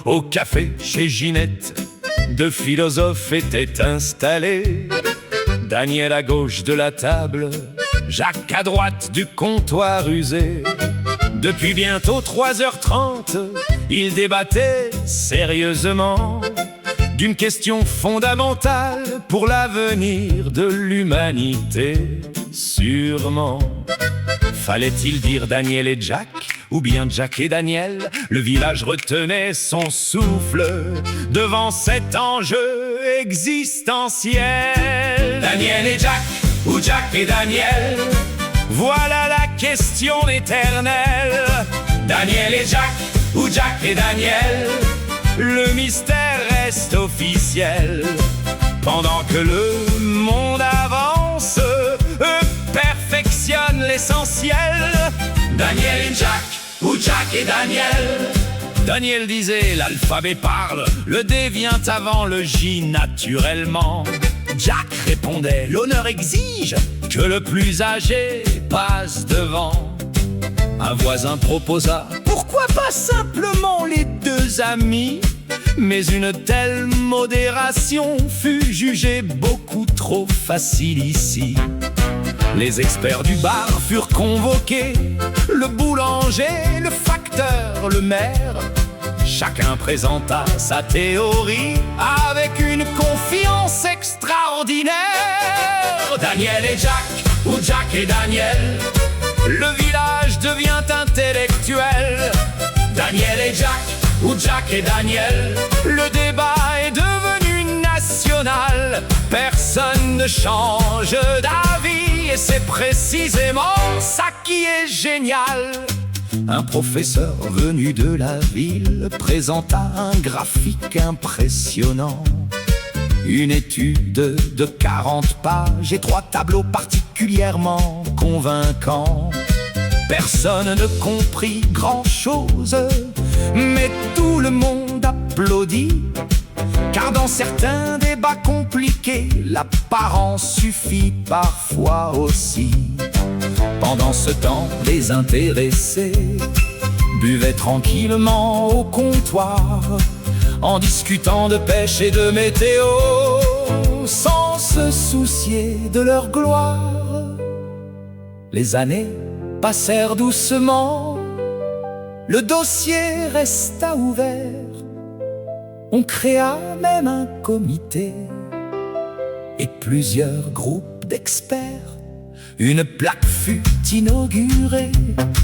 Au café chez Ginette, deux philosophes étaient installés. Daniel à gauche de la table, Jacques à droite du comptoir usé. Depuis bientôt 3h30, ils débattaient sérieusement d'une question fondamentale pour l'avenir de l'humanité. Sûrement, fallait-il dire Daniel et Jack, ou bien Jack et Daniel? Le village retenait son souffle devant cet enjeu existentiel. Daniel et Jack, ou Jack et Daniel, voilà la question éternelle. Daniel et Jack, ou Jack et Daniel, le mystère reste officiel. Pendant que le monde avance, eux perfectionnent l'essentiel. Daniel et Jack, ou Jack et Daniel. Daniel disait, l'alphabet parle, le D vient avant le J naturellement. Jack répondait, l'honneur exige que le plus âgé passe devant. Un voisin proposa, pourquoi pas simplement les deux amis? Mais une telle modération fut jugée beaucoup trop facile ici. Les experts du bar furent convoqués, le boulanger, le facteur, le maire. Chacun présenta sa théorie avec une confiance extraordinaire. Daniel et Jack, ou Jack et Daniel, le village devient intellectuel. Daniel et Jack, ou Jack et Daniel, le débat est devenu national. Personne ne change d'avis et c'est précisément ça qui est génial. Un professeur venu de la ville présenta un graphique impressionnant. Une étude de 40 pages et 3 tableaux particulièrement convaincants. Personne ne comprit grand-chose, mais tout le monde applaudit. Car dans certains débats compliqués, l'apparence suffit parfois aussi. Pendant ce temps, les intéressés buvaient tranquillement au comptoir, en discutant de pêche et de météo, sans se soucier de leur gloire. Les années passèrent doucement, le dossier resta ouvert. On créa même un comité et plusieurs groupes d'experts. Une plaque fut inaugurée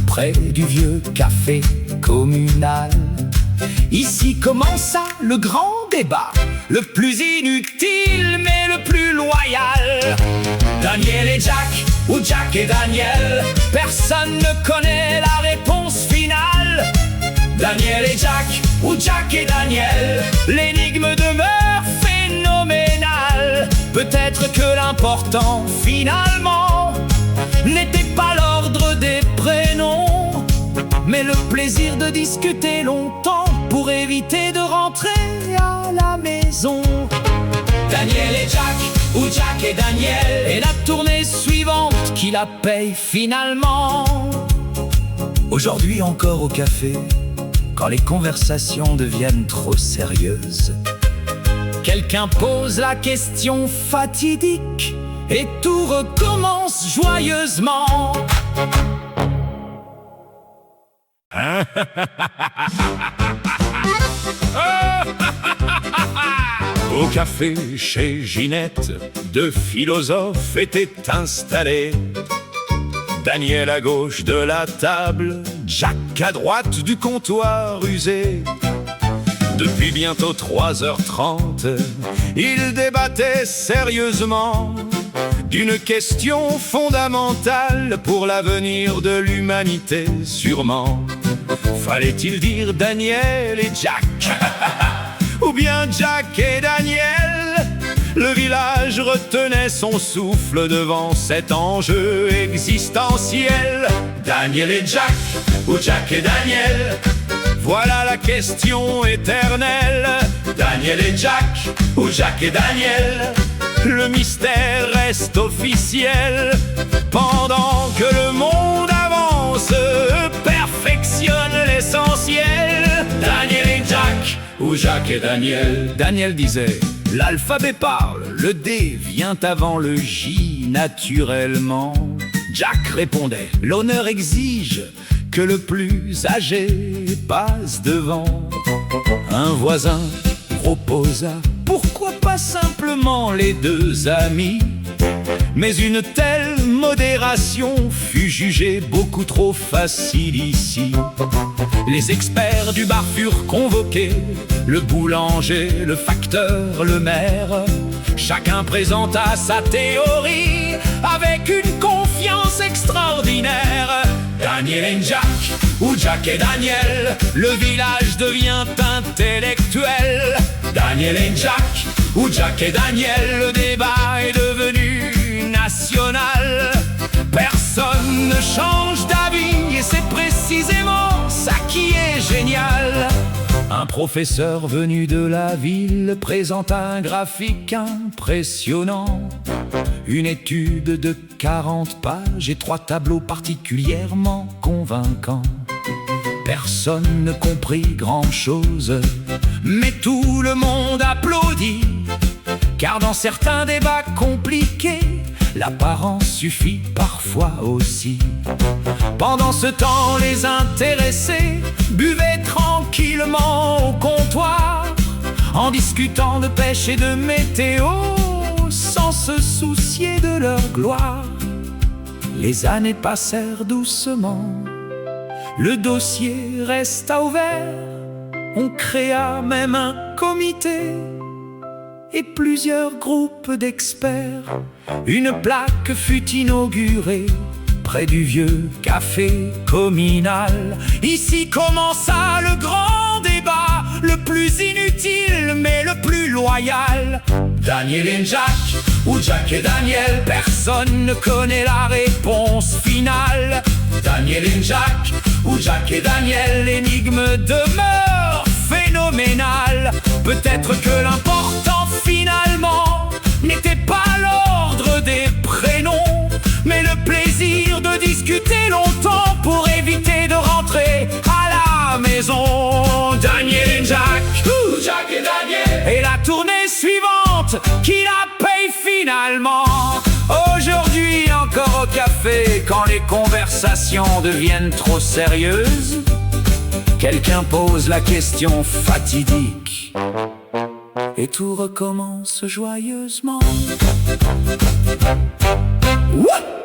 près du vieux café communal. Ici commença le grand débat, le plus inutile mais le plus loyal. Daniel et Jack, ou Jack et Daniel, personne ne connaît la réponse finale. Daniel et Jack, ou Jack et Daniel, l'énigme demeure phénoménale. Peut-être que l'important finalement n'était pas l'ordre des prénoms, mais le plaisir de discuter longtemps pour éviter de rentrer à la maison. Daniel et Jack, ou Jack et Daniel, et la tournée suivante qui la paye finalement. Aujourd'hui encore au café, quand les conversations deviennent trop sérieuses, quelqu'un pose la question fatidique et tout recommence joyeusement. Au café chez Ginette, deux philosophes étaient installés. Daniel à gauche de la table, Jack à droite du comptoir usé. Depuis bientôt 3h30, ils débattaient sérieusement d'une question fondamentale pour l'avenir de l'humanité, sûrement. Fallait-il dire Daniel et Jack ou bien Jack et Daniel? Le village retenait son souffle devant cet enjeu existentiel. Daniel et Jack, ou Jack et Daniel, voilà la question éternelle. Daniel et Jack, ou Jack et Daniel, le mystère reste officiel. Pendant que le monde avance, perfectionne l'essentiel. Daniel et Jack, ou Jack et Daniel. Daniel disait: l'alphabet parle, le D vient avant le J naturellement. Jack répondait: l'honneur exige que le plus âgé passe devant. Un voisin proposa: pourquoi pas simplement les deux amis? Mais une telle modération fut jugée beaucoup trop facile ici. Les experts du bar furent convoqués, le boulanger, le facteur, le maire. Chacun présenta sa théorie avec une confiance extraordinaire. Daniel et Jack, ou Jack et Daniel, le village devient intellectuel. Daniel et Jack, ou Jack et Daniel, le débat est devenu national. Personne ne change d'avis et c'est précisément ça qui est génial. Un professeur venu de la ville présenta un graphique impressionnant. Une étude de 40 pages et 3 tableaux particulièrement convaincants. Personne ne comprit grand-chose, mais tout le monde applaudit. Car dans certains débats compliqués, l'apparence suffit parfois aussi. Pendant ce temps, les intéressés buvaient tranquillement au comptoir, en discutant de pêche et de météo, sans se soucier de leur gloire. Les années passèrent doucement, le dossier resta ouvert. On créa même un comité et plusieurs groupes d'experts. Une plaque fut inaugurée près du vieux café communal. Ici commença le grand débat, le plus inutile mais le plus loyal. Daniel et Jack, ou Jack et Daniel, personne ne connaît la réponse finale. Daniel et Jack, ou Jack et Daniel, l'énigme demeure phénoménale. Peut-être que l'important finalement n'était pas l'ordre des prénoms, mais le plaisir de discuter longtemps pour éviter de rentrer à la maison. Daniel et Jack, ou Jack et Daniel, et la tournée suivante qui la paye finalement. Aujourd'hui encore au café, quand les conversations deviennent trop sérieuses, quelqu'un pose la question fatidique et tout recommence joyeusement. Wouh!